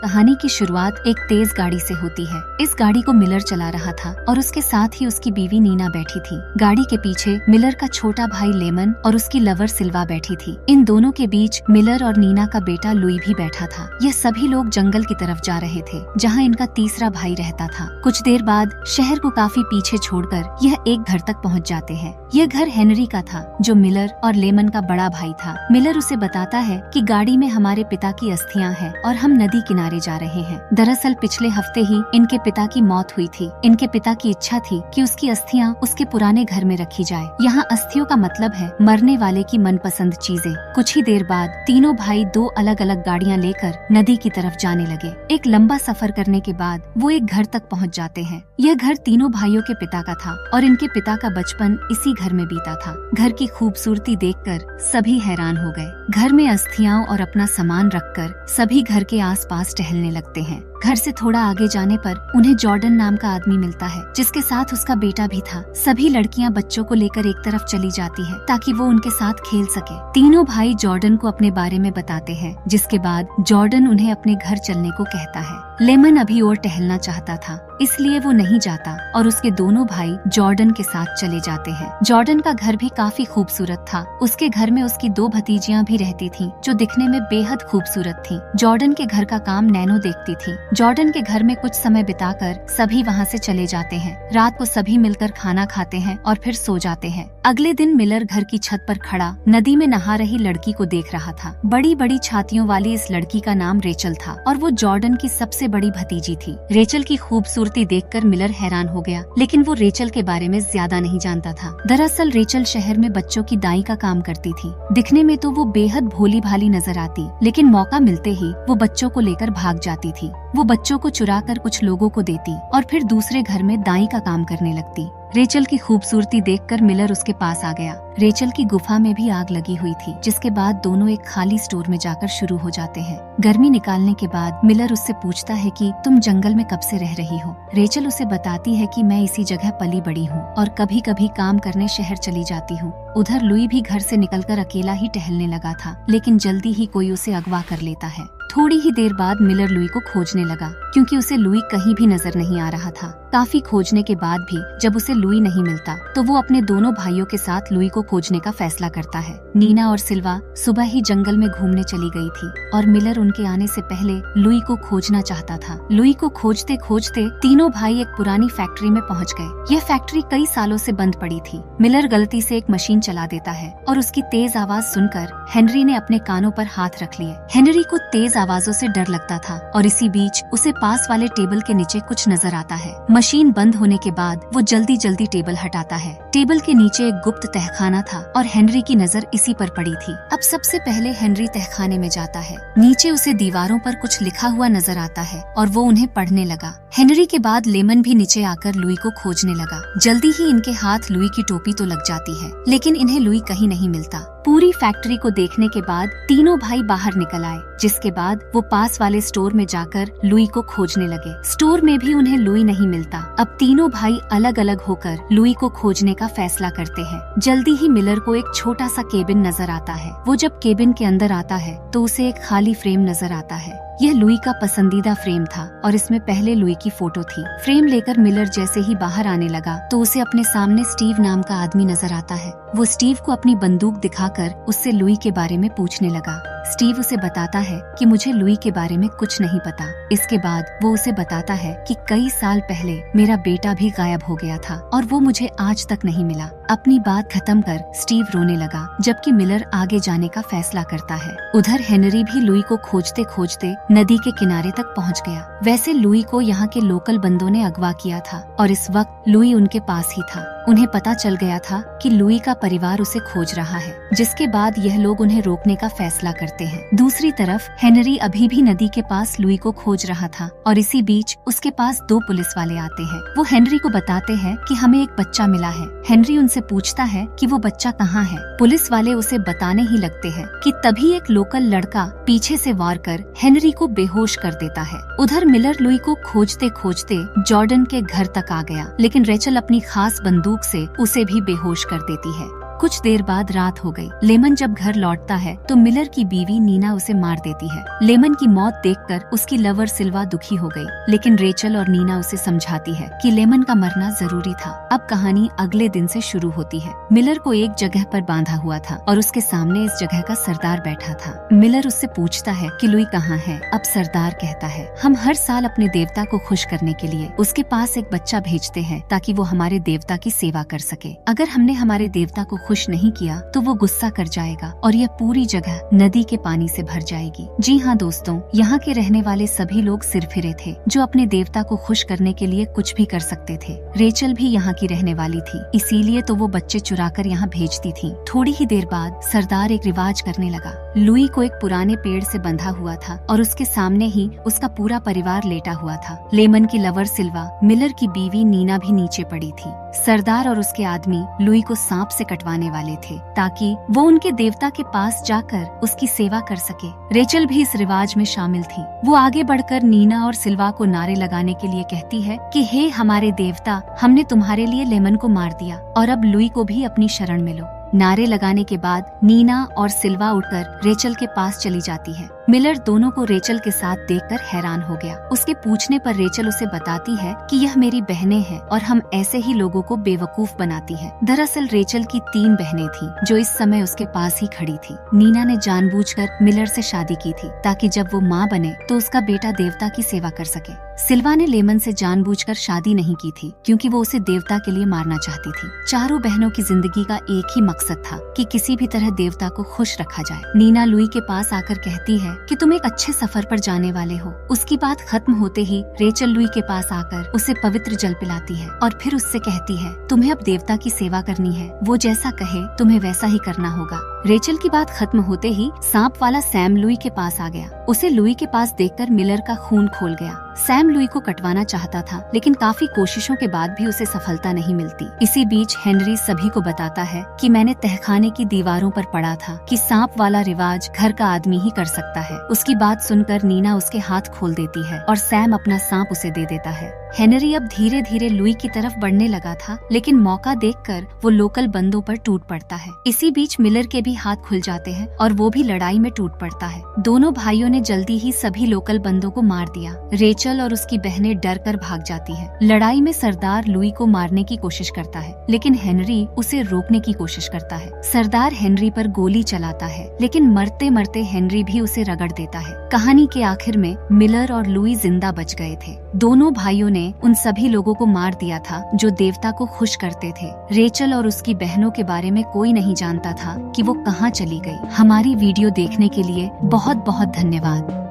कहानी की शुरुआत एक तेज गाड़ी से होती है। इस गाड़ी को मिलर चला रहा था और उसके साथ ही उसकी बीवी नीना बैठी थी। गाड़ी के पीछे मिलर का छोटा भाई लेमन और उसकी लवर सिल्वा बैठी थी। इन दोनों के बीच मिलर और नीना का बेटा लुई भी बैठा था। यह सभी लोग जंगल की तरफ जा रहे थे, जहाँ इनका तीसरा भाई रहता था। कुछ देर बाद शहर को काफी पीछे छोड़कर यह एक घर तक पहुँच जाते हैं। यह घर हेनरी का था, जो मिलर और लेमन का बड़ा भाई था। मिलर उसे बताता है कि गाड़ी में हमारे पिता की अस्थियां हैं और हम नदी किनारे जा रहे हैं। दरअसल पिछले हफ्ते ही इनके पिता की मौत हुई थी। इनके पिता की इच्छा थी कि उसकी अस्थियां उसके पुराने घर में रखी जाए। यहाँ अस्थियों का मतलब है मरने वाले की मनपसंद चीजें। कुछ ही देर बाद तीनों भाई दो अलग अलग गाड़ियाँ लेकर नदी की तरफ जाने लगे। एक लंबा सफर करने के बाद वो एक घर तक पहुँच जाते हैं। यह घर तीनों भाइयों के पिता का था और इनके पिता का बचपन इसी घर में बीता था। घर की खूबसूरती देखकर सभी हैरान हो गए। घर में अस्थियां और अपना सामान रखकर सभी घर के आसपास टहलने लगते हैं। घर से थोड़ा आगे जाने पर उन्हें जॉर्डन नाम का आदमी मिलता है, जिसके साथ उसका बेटा भी था। सभी लड़कियां बच्चों को लेकर एक तरफ चली जाती है ताकि वो उनके साथ खेल सके। तीनों भाई जॉर्डन को अपने बारे में बताते हैं, जिसके बाद जॉर्डन उन्हें अपने घर चलने को कहता है। लेमन अभी और टहलना चाहता था, इसलिए वो नहीं जाता और उसके दोनों भाई जॉर्डन के साथ चले जाते हैं। जॉर्डन का घर भी काफी खूबसूरत था। उसके घर में उसकी दो भतीजियां भी रहती थीं, जो दिखने में बेहद खूबसूरत थीं। जॉर्डन के घर का काम नैनो देखती थी। जॉर्डन के घर में कुछ समय बिताकर सभी वहाँ से चले जाते हैं। रात को सभी मिलकर खाना खाते हैं और फिर सो जाते हैं। अगले दिन मिलर घर की छत पर खड़ा नदी में नहा रही लड़की को देख रहा था। बड़ी बड़ी छातियों वाली इस लड़की का नाम रेचल था और वो जॉर्डन की सबसे बड़ी भतीजी थी। रेचल की खूबसूरती देखकर मिलर हैरान हो गया, लेकिन वो रेचल के बारे में ज्यादा नहीं जानता था। दरअसल रेचल शहर में बच्चों की दाई का काम करती थी। दिखने में तो वो बेहद भोली भाली नजर आती, लेकिन मौका मिलते ही वो बच्चों को लेकर भाग जाती थी। वो बच्चों को चुराकर कुछ लोगों को देती और फिर दूसरे घर में दाई का काम करने लगती। रेचल की खूबसूरती देखकर मिलर उसके पास आ गया। रेचल की गुफा में भी आग लगी हुई थी, जिसके बाद दोनों एक खाली स्टोर में जाकर शुरू हो जाते हैं। गर्मी निकालने के बाद मिलर उससे पूछता है कि तुम जंगल में कब से रह रही हो। रेचल उसे बताती है कि मैं इसी जगह पली बड़ी हूँ और कभी कभी काम करने शहर चली जाती हूँ। उधर लुई भी घर से निकलकर अकेला ही टहलने लगा था, लेकिन जल्दी ही कोई उसे अगवा कर लेता है। थोड़ी ही देर बाद मिलर लुई को खोजने लगा, क्योंकि उसे लुई कहीं भी नजर नहीं आ रहा था। काफी खोजने के बाद भी जब उसे लुई नहीं मिलता, तो वो अपने दोनों भाइयों के साथ लुई को खोजने का फैसला करता है। नीना और सिल्वा सुबह ही जंगल में घूमने चली गई थी और मिलर उनके आने से पहले लुई को खोजना चाहता था। लुई को खोजते खोजते तीनों भाई एक पुरानी फैक्ट्री में पहुंच गए। यह फैक्ट्री कई सालों से बंद पड़ी थी। मिलर गलती से एक मशीन चला देता है और उसकी तेज आवाज सुनकर हेनरी ने अपने कानों पर हाथ रख लिए। हेनरी को तेज आवाजों से डर लगता था और इसी बीच उसे पास वाले टेबल के नीचे कुछ नजर आता है। मशीन बंद होने के बाद वो जल्दी जल्दी टेबल हटाता है। टेबल के नीचे एक गुप्त तहखाना था और हेनरी की नजर इसी पर पड़ी थी। अब सबसे पहले हेनरी तहखाने में जाता है। नीचे उसे दीवारों पर कुछ लिखा हुआ नजर आता है और वो उन्हें पढ़ने लगा। हेनरी के बाद लेमन भी नीचे आकर लुई को खोजने लगा। जल्दी ही इनके हाथ लुई की टोपी तो लग जाती है, लेकिन इन्हें लुई कहीं नहीं मिलता। पूरी फैक्ट्री को देखने के बाद तीनों भाई बाहर निकल आए, जिसके बाद वो पास वाले स्टोर में जाकर लुई को खोजने लगे। स्टोर में भी उन्हें लुई नहीं मिलता। अब तीनों भाई अलग अलग होकर लुई को खोजने का फैसला करते हैं। जल्दी ही मिलर को एक छोटा सा केबिन नजर आता है। वो जब केबिन के अंदर आता है तो उसे एक खाली फ्रेम नजर आता है। यह लुई का पसंदीदा फ्रेम था और इसमें पहले लुई की फोटो थी। फ्रेम लेकर मिलर जैसे ही बाहर आने लगा तो उसे अपने सामने स्टीव नाम का आदमी नजर आता है। वो स्टीव को अपनी बंदूक दिखाकर उससे लुई के बारे में पूछने लगा। स्टीव उसे बताता है कि मुझे लुई के बारे में कुछ नहीं पता। इसके बाद वो उसे बताता है कि कई साल पहले मेरा बेटा भी गायब हो गया था और वो मुझे आज तक नहीं मिला। अपनी बात खत्म कर स्टीव रोने लगा, जबकि मिलर आगे जाने का फैसला करता है। उधर हेनरी भी लुई को खोजते खोजते नदी के किनारे तक पहुंच गया। वैसे लुई को यहाँ के लोकल बंदों ने अगवा किया था और इस वक्त लुई उनके पास ही था। उन्हें पता चल गया था कि लुई का परिवार उसे खोज रहा है, जिसके बाद यह लोग उन्हें रोकने का फैसला करते हैं। दूसरी तरफ हेनरी अभी भी नदी के पास लुई को खोज रहा था और इसी बीच उसके पास दो पुलिस वाले आते हैं। वो हेनरी को बताते हैं कि हमें एक बच्चा मिला है। हेनरी उनसे पूछता है कि वो बच्चा कहाँ है। पुलिस वाले उसे बताने ही लगते हैं कि तभी एक लोकल लड़का पीछे से वार कर हेनरी को बेहोश कर देता है। उधर मिलर लुई को खोजते खोजते जॉर्डन के घर तक आ गया, लेकिन रेचल अपनी खास बंदूक से उसे भी बेहोश कर देती है। कुछ देर बाद रात हो गई। लेमन जब घर लौटता है तो मिलर की बीवी नीना उसे मार देती है। लेमन की मौत देखकर उसकी लवर सिल्वा दुखी हो गई, लेकिन रेचल और नीना उसे समझाती है कि लेमन का मरना जरूरी था। अब कहानी अगले दिन से शुरू होती है। मिलर को एक जगह पर बांधा हुआ था और उसके सामने इस जगह का सरदार बैठा था। मिलर उससे पूछता है कि लुई कहाँ है। अब सरदार कहता है, हम हर साल अपने देवता को खुश करने के लिए उसके पास एक बच्चा भेजते हैं ताकि वो हमारे देवता की सेवा कर सके। अगर हमने हमारे देवता को खुश नहीं किया तो वो गुस्सा कर जाएगा और यह पूरी जगह नदी के पानी से भर जाएगी। जी हाँ दोस्तों, यहाँ के रहने वाले सभी लोग सिरफिरे थे जो अपने देवता को खुश करने के लिए कुछ भी कर सकते थे। रेचल भी यहाँ की रहने वाली थी, इसीलिए तो वो बच्चे चुराकर यहाँ भेजती थी। थोड़ी ही देर बाद सरदार एक रिवाज करने लगा। लुई को एक पुराने पेड़ से बंधा हुआ था और उसके सामने ही उसका पूरा परिवार लेटा हुआ था। लेमन की लवर सिल्वा, मिलर की बीवी नीना भी नीचे पड़ी थी। सरदार और उसके आदमी लुई को सांप से कटवाने वाले थे ताकि वो उनके देवता के पास जाकर उसकी सेवा कर सके। रेचल भी इस रिवाज में शामिल थी। वो आगे बढ़कर नीना और सिल्वा को नारे लगाने के लिए कहती है कि हे हमारे देवता, हमने तुम्हारे लिए लेमन को मार दिया और अब लुई को भी अपनी शरण में लो। नारे लगाने के बाद नीना और सिल्वा उठकर रेचल के पास चली जाती है। मिलर दोनों को रेचल के साथ देखकर हैरान हो गया। उसके पूछने पर रेचल उसे बताती है कि यह मेरी बहनें हैं और हम ऐसे ही लोगों को बेवकूफ बनाती हैं। दरअसल रेचल की 3 बहनें थीं जो इस समय उसके पास ही खड़ी थी। नीना ने जानबूझकर मिलर से शादी की थी ताकि जब वो माँ बने तो उसका बेटा देवता की सेवा कर सके। सिल्वा ने लेमन से जानबूझकर शादी नहीं की थी क्योंकि वो उसे देवता के लिए मारना चाहती थी। चारों बहनों की जिंदगी का एक ही मकसद था कि किसी भी तरह देवता को खुश रखा जाए। नीना लुई के पास आकर कहती है कि तुम एक अच्छे सफर पर जाने वाले हो। उसकी बात खत्म होते ही रेचल लुई के पास आकर उसे पवित्र जल पिलाती है और फिर उससे कहती है, तुम्हें अब देवता की सेवा करनी है, वो जैसा कहे तुम्हें वैसा ही करना होगा। रेचल की बात खत्म होते ही सांप वाला सैम लुई के पास आ गया। उसे लुई के पास देखकर मिलर का खून खोल गया। सैम लुई को कटवाना चाहता था लेकिन काफी कोशिशों के बाद भी उसे सफलता नहीं मिलती। इसी बीच हेनरी सभी को बताता है कि मैंने तहखाने की दीवारों पर पढ़ा था कि सांप वाला रिवाज घर का आदमी ही कर सकता है। उसकी बात सुनकर नीना उसके हाथ खोल देती है और सैम अपना सांप उसे दे देता है। हेनरी अब धीरे धीरे लुई की तरफ बढ़ने लगा था लेकिन मौका देखकर वो लोकल बंदों पर टूट पड़ता है। इसी बीच मिलर के भी हाथ खुल जाते हैं और वो भी लड़ाई में टूट पड़ता है। दोनों भाइयों ने जल्दी ही सभी लोकल बंदों को मार दिया। रेचल और उसकी बहनें डर कर भाग जाती है। लड़ाई में सरदार लुई को मारने की कोशिश करता है लेकिन हेनरी उसे रोकने की कोशिश करता है। सरदार हेनरी पर गोली चलाता है लेकिन मरते मरते हेनरी भी उसे रगड़ देता है। कहानी के आखिर में मिलर और लुई जिंदा बच गए थे। दोनों भाइयों ने उन सभी लोगों को मार दिया था जो देवता को खुश करते थे। रेचल और उसकी बहनों के बारे में कोई नहीं जानता था कि वो कहाँ चली गई। हमारी वीडियो देखने के लिए बहुत बहुत धन्यवाद।